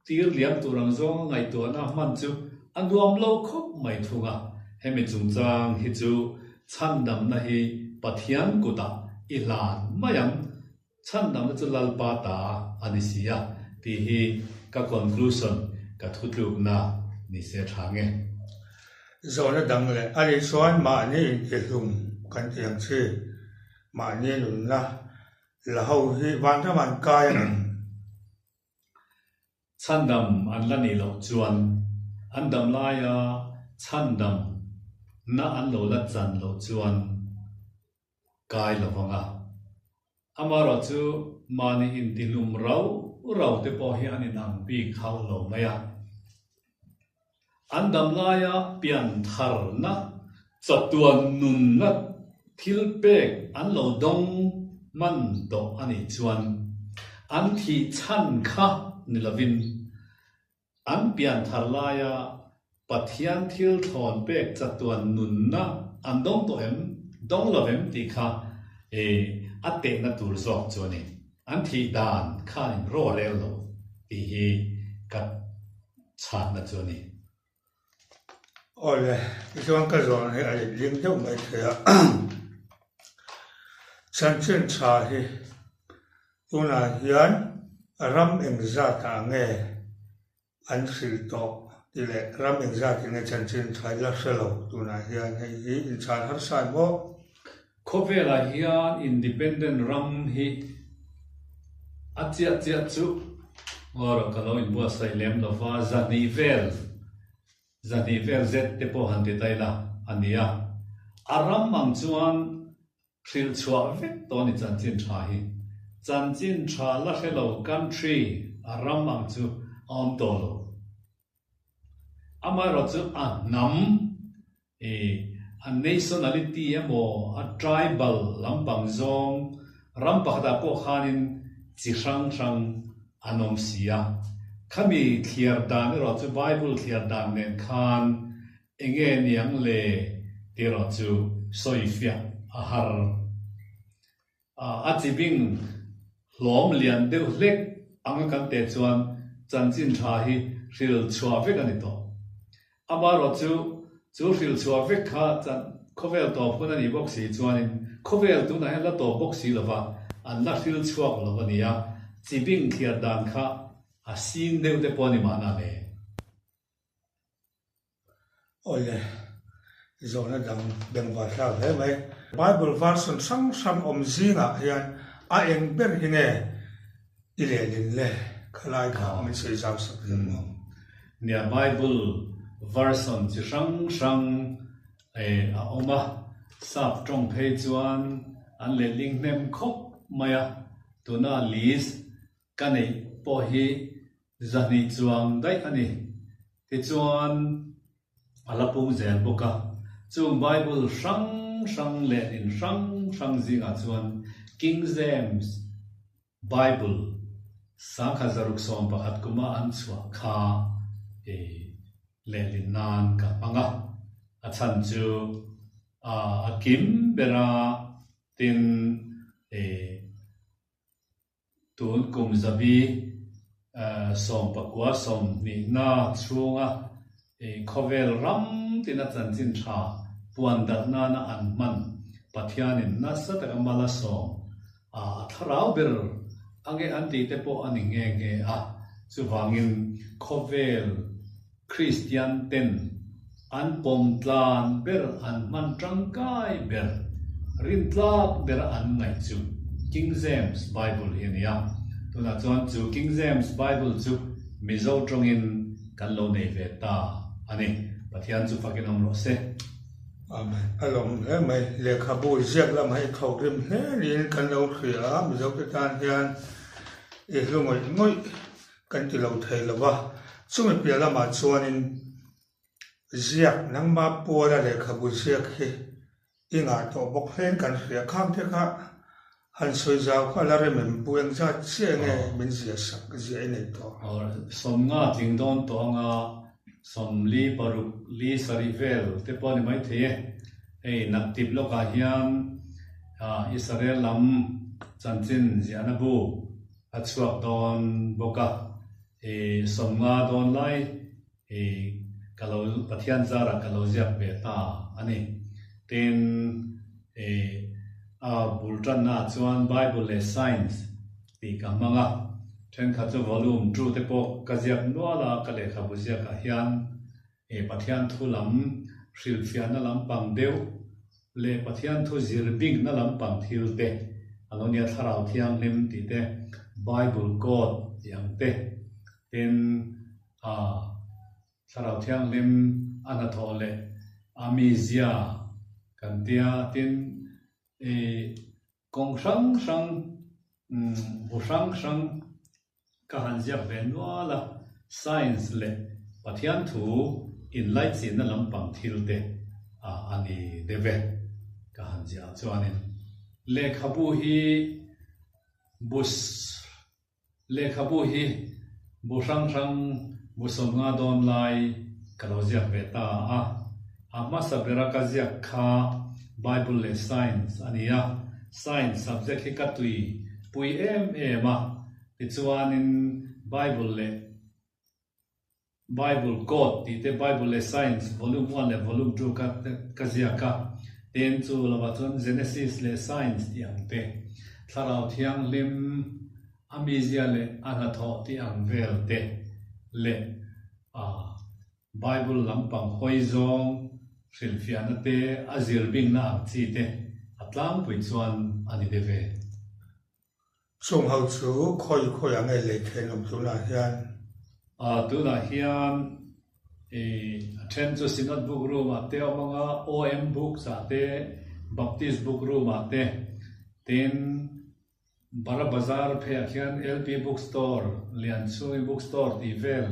tir liam turang zong ngai to na man chu an duam lo khop mai thunga hemi chungchang hi chu chandam na hi pathian kuta ilan mayam chandam chu lalpa ta anisia ti hi ka conclusion ka thutluk na ni se thange zona dang le ari chuan ma ni ke hlum kan tiang chi ma ni nun na la ho hi wan tha man ka yang chandam an la ni lo chuan an dam la ya chandam na an lo la chan lo chuan kai lo wanga amaro chu mani in tilum rau te po hi anin ang pi khau lo maya andam laya pian thar na chatuan nun na thil pek an lo dong man do ani chuan an thi chan kha nilavin an pian thar laya pathian thil thon pek chatuan nun na an dong to em dong lovem ti kha ate na tur zok chuani an thi dan kha in ro le lo ti hi kat chat na chuani ole isong ka zon he ai ling deuh mai thea chan chen cha hi tuna hian ram eng za ta nge an sil to tile ram eng za ti nge chan chen thai la selo tuna hian hei hi in chan har sai mo Kovela hian independent ram hi achia chu or kalo in bo sai lem lo fa zanivel zet te po han te tai la ania aram mang chuan thil chua ve to ni chan chin tha la hello country aram mang chu on to lo amai ro chu nam a nationality emo a tribal lampang zong rampah da po khanin chi sang anom sia khami thiar dan ro chu bible thiar dan nen khan enge niang le ti ro chu soifia a har a chibing hlom lian deuh hlek anga kan te chuan chanchin tha hi ril chua vek ani to ama ro chu ril chua vek kha chan khovel to phun ani box si chuanin khovel tu na la to box si lova an la ril chuak lova nia chibing thiar dan kha a sin deuh te poni mana le ole zona dang beng wa sa he mai bible version sang om zinga hian a eng ber hi nge ile lin le khalai kha min sei zau sak mo nia bible version chi sang a oma sap trong phei chuan an le link nem khop maya tuna list kanei po hi zani chuang dai ani ti chuan alapung zel boka chung bible sang le in sang zinga chuan King James Bible sangkha zaruk som pakhat kuma an chua kha le linan ka panga a chan chu a kim bera tin tun kum zabi som pakwa som ni na chunga khovel ram tin a chan chin tha puan dat na na an man pathianin na sa ta mala som a tharau ber ange anti te po ani nge a chuwangin khovel Christian ten an pom tlan ber an man tangkai ber rin tlak ber an ngai chu King James Bible hiania tuna chuan chu King James Bible chu mizo tongin kan lo nei ve ta ani pathian chu fakin om lo se amen alom he mai le kha bu ziak la mai khau rim he rin kan lo khia mi zo ke tan hian lu ngoi kan ti lo thei lo wa chumi pia la ma chuanin ziak nang ma pu la le kha bu ziak hi inga to bok hlen kan khia kham the kha han soi zau kha la rem bueng za che nge min zia sak zia nei to or som nga ting don to nga som li paruk li sarivel te poni mai the ei nak tip lo ka hian Israel lam chanchin ziana bu a chuak don boka som nga don lai kalau pathian zara kalau ziak be ta ani tin bultan na chuan Bible le science ti ka manga then kha chu volume 2 te po ka ziak nuala ka le kha bu ziak a hian pathian thu lam hril fian na lam pang deu le pathian thu zir bing na lam pang thil te alonia tharau thiang lim ti te Bible code yang te tin tharau thiang lim anathole amizia kan tia tin kong sang bu sang sang ka han ziak ben wala science le pathian thu in light sin na lampang thil te ani deve ka han zia chuanin le khabu hi bus le khabu hi bu sang sang bu som nga don lai ka lo ziak beta ama sabera ka ziak kha bible le science ania science subject hi katui pui ma ti chuanin bible code ti te bible le science volume 1 le volume 2 ka ziaka ten chu lawa chon genesis le science ti ang te tharau thiang lim amizia le anatho ti ang vel te le bible lampang hoizong silfiana te azir bing na ang chi te atlam pui chuan ani deve chung hau chu khoi angai le khen om chu la hian tuna hian attend to synod book room ate omanga OM books ate baptist book room ate tin bara bazar phe khian LP bookstore lian chui bookstore ti vel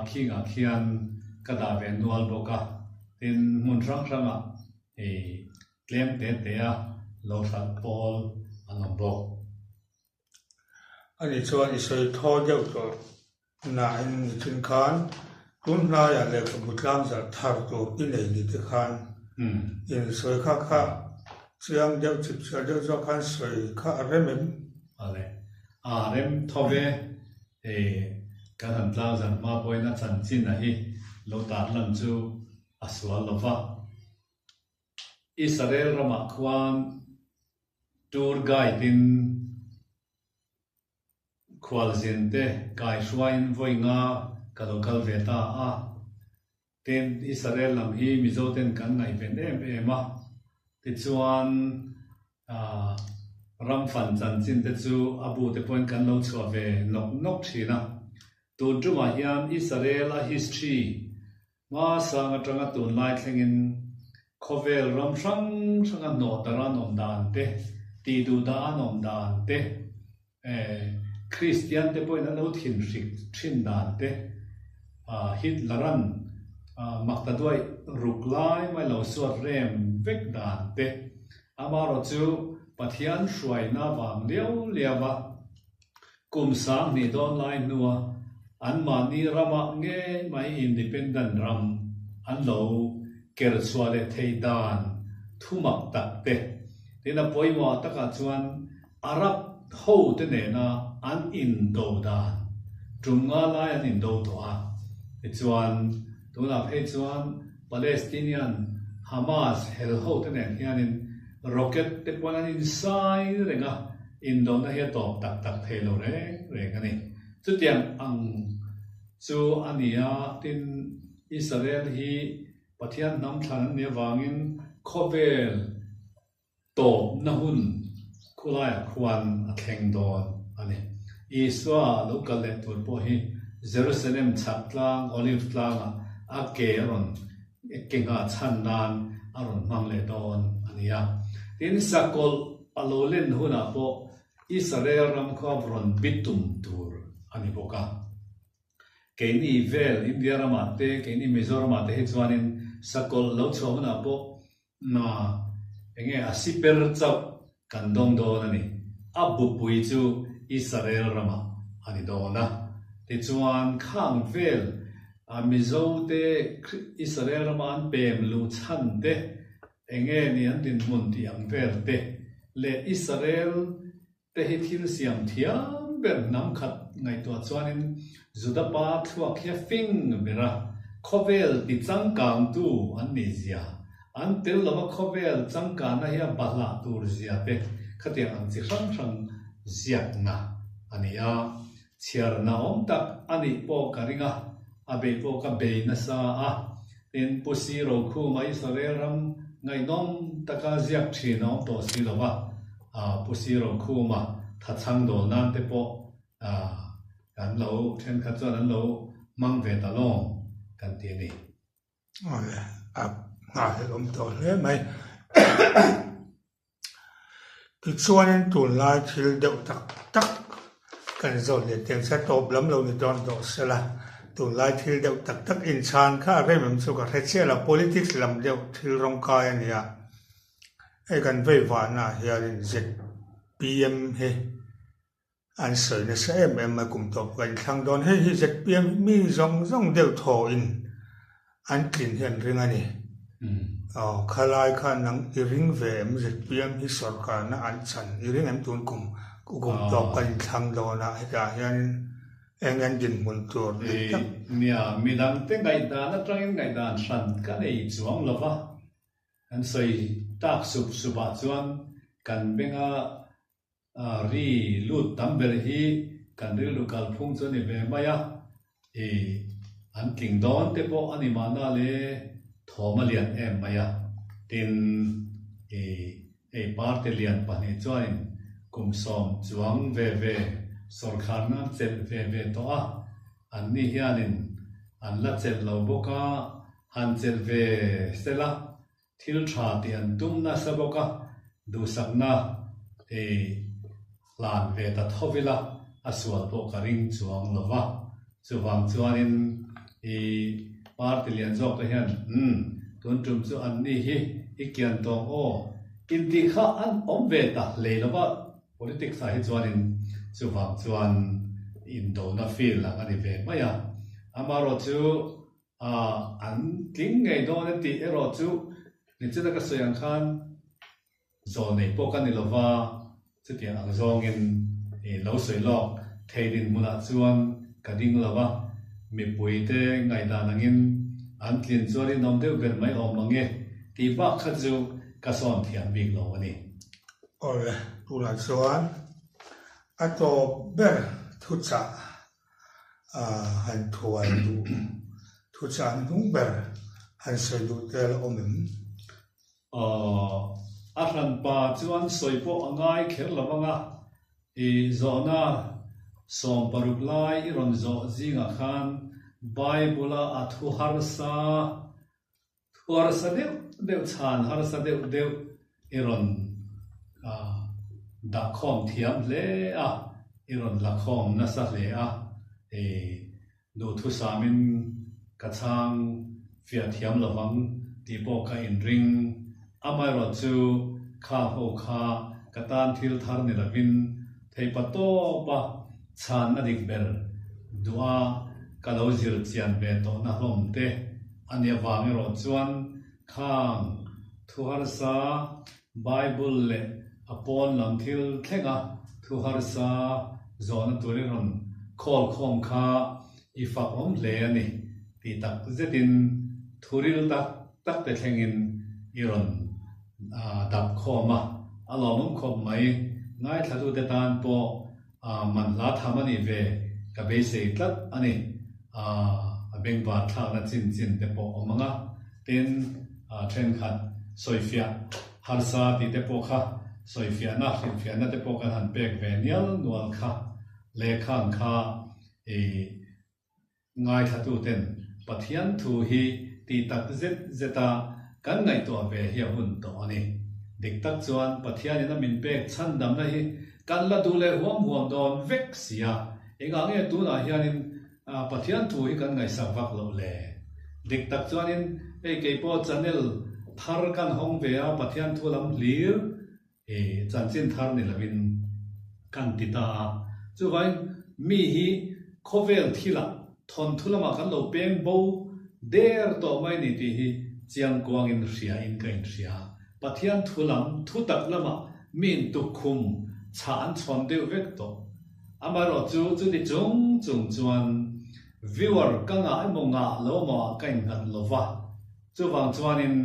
king a khian kada ve nual boka tin mun rang ranga claim te a lo sat pol anam bo ani chuan isoi tho deuh to na in chin khan tun na ya le kabutlam za thar to inei ni te khan in soi kha chiang deuh chip cha deuh zo khan soi kha remem ale rem thove kan han tlau zan ma poina chan chin a hi lo tar lam chu aswal lova Israel rama khwan tour guide in khwal zinte kai shwain voinga kalokal veta ten Israel lam hi mizoten kan ngai ven ema ti chuan ram fan chan chin te chu abu te point kan lo chwa ve nok thina tu tuma hian Israel a history ma sang atanga tun lai thlengin khovel ram sang no taran om dan te ti du da anom dan te Christian te point an lo thin dan te Hitleran maktadwai ruklai mai lo suat rem vek dan te amaro chu pathian shwai na wang liawa kum sang ni don lai nuwa an mani rama nge mai independent ram an lo ker swale theidan thumak tak te tina poima taka chuan arab ho te ne na an in do dan tunga lai an in do to chuan tuna phei chuan Palestinian Hamas hel ho te ne hianin rocket te pon in sai renga indon na hi top tak thelo re ani chu tiang ang chu ania tin Israel hi pathian nam thlan ne wangin khovel top na hun khulai khwan atheng don ani iswa local le tur po hi Jerusalem chaklang olive tlang a keron ekinga chandan aron mangle don ania tin sakol alolen huna po Israel ram khavron bitum tur ani boka keini vel India ramate keini Mizoram ate chuanin sakol lo chhona po na enge asiper chau kandong don ani abu pui chu Israel rama ani dona ti chuan khang vel Mizo te Israel rama an pem lu chan te enge ni an tin mun ti ang ver te le Israel te hi thil siam thiam ber nam khat ngai to chuanin Judapa thua khia fing bera khovel ti changkang tu an ni zia an tel lama khovel changka na hi bahla tur zia pe khate ang chi sang ziak na ani chiar na om tak ani po karinga abe po ka be na sa ten pusi ro khu mai Israel ram ngai nom taka ziak thi no to si lova pusi ro khu ma tha chang do nan te po kan lo then kha chuan an lo mang ve ta long kan ti ni he om to le mai ki chuanin tun lai thil deuh tak tak kan zon le teng sa top lam lo ni don do sela tun lai thil deuh tak tak in chan kha remem chu ka hreche la politics lam deuh thil rong kai ania ai kan vei wa na hianin zet PM he an soi na sa em ma kum top kan thang don he hi zet PM mi zong deuh tho in an tlin hian ring ani khalai kha nang iring ve em zet PM hi sarkar na an chan iring em tun kum top kan thang do na heta hian engan din mun tur nia midang te ngai da na trangin ngai dan san ka nei chuang lova an sei tak suba chuan kan benga ri lut tamber hi kan ri lu kal phung chu ni ve maya an king don te po ani mana le thoma lian em maya tin parte lian pani chuan kum som chuang ve sarkar na chel ve to a an ni hianin an la chel lo boka han chel ve sela thil tha ti an tum na sa boka du sakna lan ve ta thovila aswal po ka ring chuang lova chuwang chuanin party lian jok to hian tun tum chu an ni hi ikian tong o inti kha an om ve ta le lova politics a hi chuanin chuwang chuan indo na feel la ani ve maya amaro chu an king ngai do na ti ero chu ni chuna ka soyang khan zon nei po kan ni lova chu tiang ang zong in lo soi lok theidin mula chuan ka ding lova mi pui te ngai da nangin an tlin chuan nom deuh ber mai om mangi ti ba kha chu ka son thiam bik lo ani ore pula chuan ato ber thucha han thuai du thucha nung ber han soi du tel omim a ran pa chuan soi po angai kher lawanga zona som paruk lai ron zo zinga khan bible a thu harsa deu chan harsa deu iron da khom thiam le a iron la khom na sa le a do thu samin ka chang fia thiam lawang ti po ka in ring amai ro chu kha ho kha katan thil thar ni lavin thei pato pa chan adik ber dua kalo zir chian be to na hlom te ania wangi ro chuan khang thu har sa bible le upon lam thil thenga thu har sa zona turin khol khom kha ifak om le ani ti tak zetin thuril tak te thlengin iron dap khoma alomum khom mai ngai thadu te tan po man la thamani ve ka be se tlat ani beng ba thla na chin te po omanga ten tren khat soifia harsa ti te po kha soifia na hrinfia na te po kan han pek ve nial nual kha le khang kha ngai thatu ten pathian thu hi ti tak zeta kan ngai to ve hi hun to ani dik tak chuan pathian ina min pek chan dam na hi kan la du le huam don vek sia enga nge tu na hianin pathian thu hi kan ngai sak vak lo le dik tak chuanin ke po channel thar kan hong ve a pathian thu lam lir chanchin thar ni lavin kan ti ta chu vai mi hi khovel thila thon thulama kan lo peng bo der to mai ni ti hi chiang kuang in ria in kain ria pathian thulam thu tak lama min tu khum cha an chon deu vek to amaro chu ti chung chuan viewer kanga amonga lo ma kain kan lova chu wang chuanin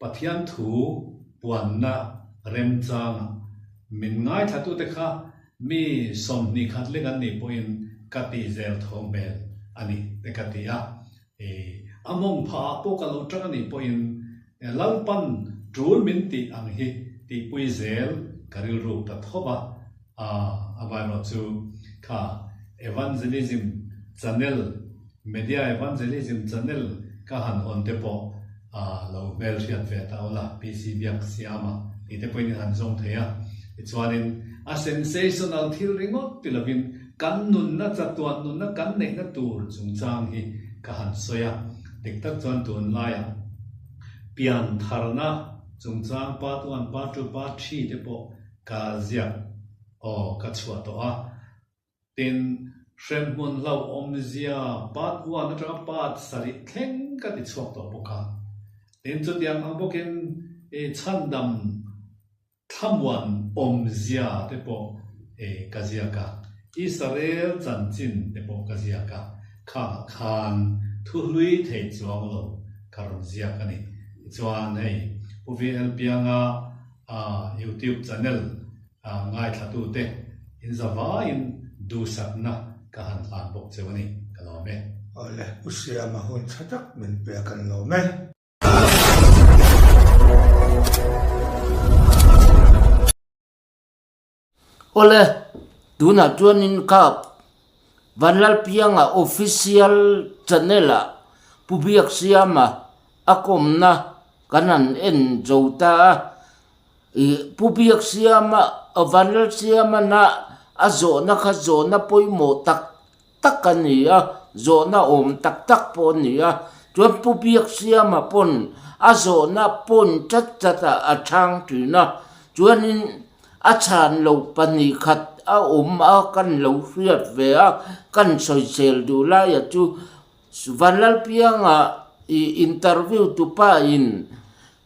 pathian thu puan na rem chang min ngai thatu te kha mi som ni khat le gan ni poin kati zel thong bel ani te katia among pha po ka lo tang ni poin lalpan trul min ti ang hi ti pui zel karil ru ta thoba abai ro chu kha evangelism channel media evangelism channel ka han on te po lo mel riat ve ta ola PC biak siama ite poin han zong thea chuanin a sensational thil ringot pilavin kan nun na chatuan nun na kan nei na tur chungchang hi ka han soya tiktak chuan tun laia pian tharna chungchang part 1 part 2 part 3 te po ka zia o ka chua to a tin shem mun lau om zia part 1 atra part sari thleng ka ti chuak to boka tin chu tiang ang bokin e chandam thamwan om zia te po e ka zia ka Israel chanchin te po ka zia ka kha khan thu hlui thei chuang lo karon zia ka ni chuan hei UVL pianga YouTube channel ngai thatu te in zawa in du sakna ka han tlan bok chewani kalome ole usia ma hun chatak min pe kan lo me ole tuna tuanin kap vanlal pianga official channel pubiak siama akomna kanan en jota pubiak siama vanlal siama na azona kha zona poimo tak takania zona om tak tak ponia tuan pubiak siama pon azona pon chat chata athang tuna tuanin achan lo pani khat a a kan lo fiat ve a kan soi sel du la ya chu vanlal pianga interview tu pa in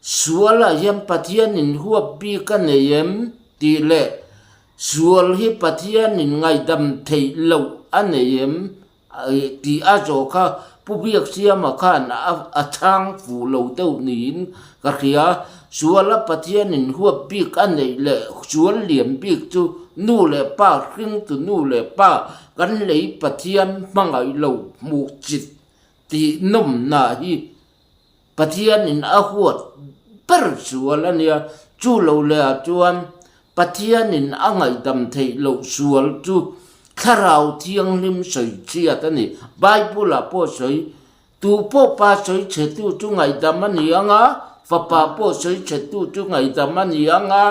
suala yam pathian in huwa bi kan yem ti le sual hi pathian in ngai dam thei lo aneyem ti a zo kha pubiak siama khan a thang fu lo teu nin ka khia suala pathian in huwa bi kan nei le sual liam bi chu nu le pa ring tu nu le pa kan lei pathian mangai lo mu chit ti nom na hi pathian in a huat per sual ania chu lo le a chuan pathian in angai dam thei lo sual chu kharau thiang lim soi chia ta ni bible a po soi tu po pa soi che tu chu ngai dam ani anga fa pa po soi che tu chu ngai dam ani anga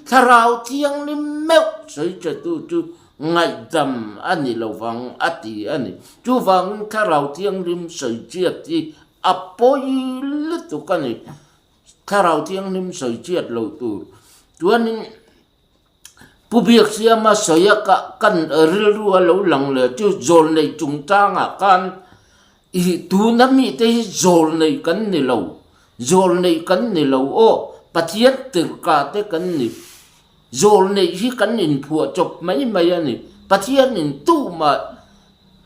kharau thiang lim meu soi che tu chu ngai dam ani lo wang ati ani chu wang kharau thiang lim soi chia ti apoi lu tu kani kharau thiang lim soi chia lo tu tuanin pubiak siama soya ka kan ril ruwa lo lang le chu zol nei chung tanga kan i tu na mi te zol nei kan ni lo zol nei kan ni lo o pathian tir ka te kan ni zol nei hi kan in phua chop mai mai ani pathian in tu ma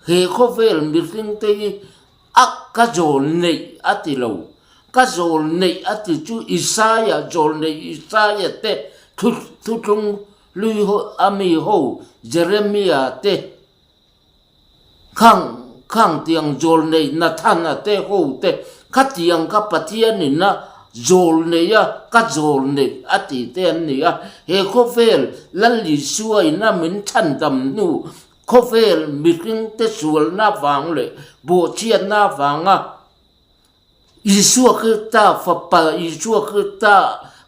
he khovel mi ring te ak ka zol nei ati lo ka zol nei ati chu Isaiah zol nei Isaiah te thu chung lui ho ami ho Jeremiah te khang tiang zol nei Nathana te ho te khatiang ka pathian ni na zol nei ya ka zol nei ati te ni ya he khovel lan li suai na min than dam nu khovel miking te sual na wang le bo chian na wanga Isua kita fa pa Isua kita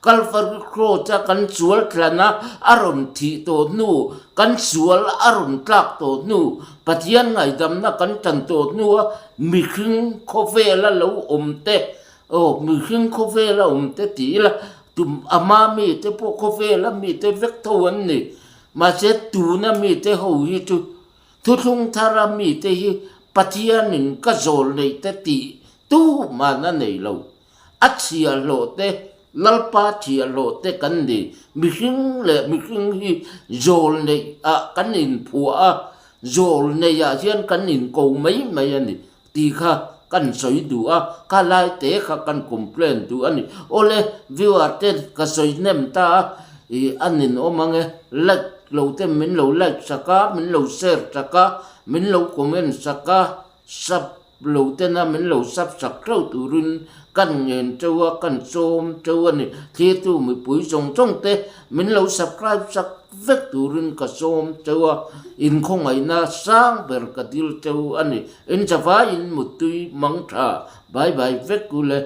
Calvary Cross cha kan sual thlana aron thi to nu kan sual aron tlak to nu pathian ngai dam na kan tan to nu mi khing khovela lo omte o mi khing khovela omte ti la tum ama mi te po khovela mi te vek thoan ni ma se tu na mi te ho hi tu thu thung thara mi te hi pathian in ka zol nei te ti tu ma na nei lo achia lo te lalpa chia lo te kan ni mi hing hi zol nei a kan in phua zol nei ya hian kan in ko mai mai ani ti kha kan soi du a ka lai te kha kan complain du ani ole viewer te ka soi nem ta i anin omange like lo te min lo like saka min lo share saka min lo comment saka sub lo te na min lo sub sakro turun kan ngen chawa kan som chawa ni thi tu mi pui song chong te min lo subscribe sak vek turun ka som chawa in khong ai na sang ber ka dil chaw ani in chawa in mutui mang tha bye bye vek kule